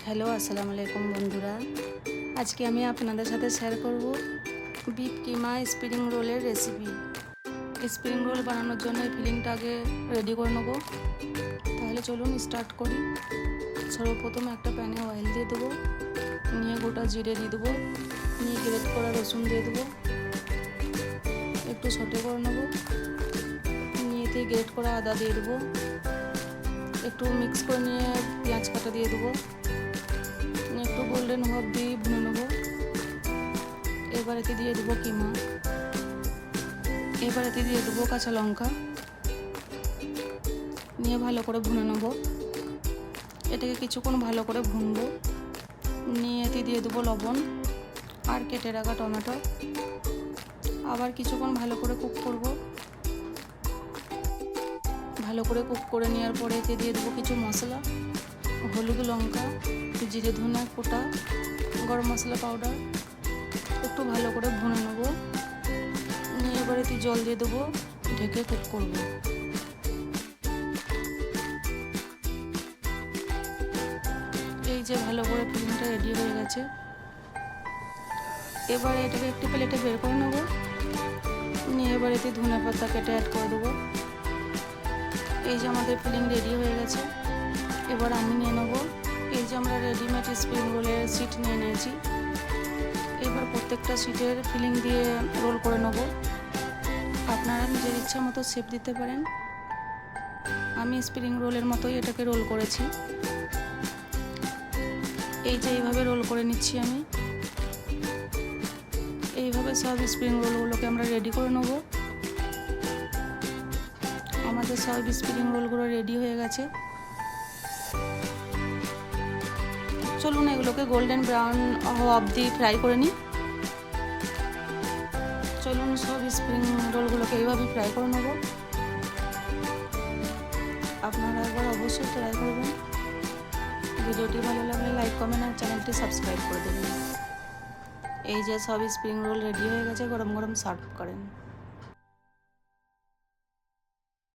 Hello, আসসালামু আলাইকুম বন্ধুরা। আজকে আমি আপনাদের সাথে শেয়ার করব বিফ কিমা স্প্রিং রোলের রেসিপি। স্প্রিং রোল বানানোর জন্য এই ফিলিংটা আগে রেডি করে নেব। তাহলে চলুন স্টার্ট করি। সর্বপ্রথম একটা প্যানে অয়েল দিয়ে দেবো, নিয়ে গোটা জিরে দিয়ে দেবো, নিয়ে গ্রেট করা রসুন দিয়ে দেবো, একটু সটে করে নেবো, নিয়েতে গ্রেট করা আদা দিয়ে দেবো, একটু মিক্স করে নিয়ে পেঁয়াজ কাটা দিয়ে দেবো, একটু গোল্ডেন হওয়া দিয়ে ভুনে নেবো। এবারেতে দিয়ে দেবো কিমা, এবারেতে দিয়ে দেবো কাঁচা লঙ্কা, নিয়ে ভালো করে ভুনে নেবো। এটাকে কিছুক্ষণ ভালো করে ভুনবো। নিয়ে এতে দিয়ে দেবো লবণ আর কেটে রাখা টমেটো। আবার কিছুক্ষণ ভালো করে কুক করব। ভালো করে কুক করে নেওয়ার পরে এতে দিয়ে দেবো কিছু মশলা, হলুদ, লঙ্কা, জিরে, ধনে কোটা, গরম মশলা পাউডার। একটু ভালো করে ভুনে নেব। নিয়ে এবার এতে জল দিয়ে দেবো, ঢেকে কুক করব। এই যে ভালো করে ফিলিংটা রেডি হয়ে গেছে। এবারে এটাকে একটি প্লেটে বের করে নেব। নিয়ে এবার এতে ধনে পাতা কেটে অ্যাড করে দেবো। এই যে আমাদের ফিলিং রেডি হয়ে গেছে। এবার আমি নিয়ে নেব। এই যে আমরা রেডিমেড স্প্রিং রোলের শিট নিয়ে নিয়েছি। এবার প্রত্যেকটা শিটের ফিলিং দিয়ে রোল করে নেব। আপনারা নিজের ইচ্ছা মতো শেপ দিতে পারেন। আমি স্প্রিং রোলের মতোই এটাকে রোল করেছি। এই যে এইভাবে রোল করে নিচ্ছি আমি। এইভাবে সব স্প্রিং রোলগুলোকে আমরা রেডি করে নেব। আমাদের সব স্প্রিং রোলগুলো রেডি হয়ে গেছে। চলুন এগুলোকে গোল্ডেন ব্রাউন হওয়া অবধি ফ্রাই করে নিই। চলুন সব স্প্রিং রোলগুলোকে এইভাবে ফ্রাই করে নেব। আপনারা একবার অবশ্যই ট্রাই করবেন। ভিডিওটি ভালো লাগলে লাইক, কমেন্ট আর চ্যানেলটি সাবস্ক্রাইব করে দেবেন। এই যে সব স্প্রিং রোল রেডি হয়ে গেছে, গরম গরম সার্ভ করেন।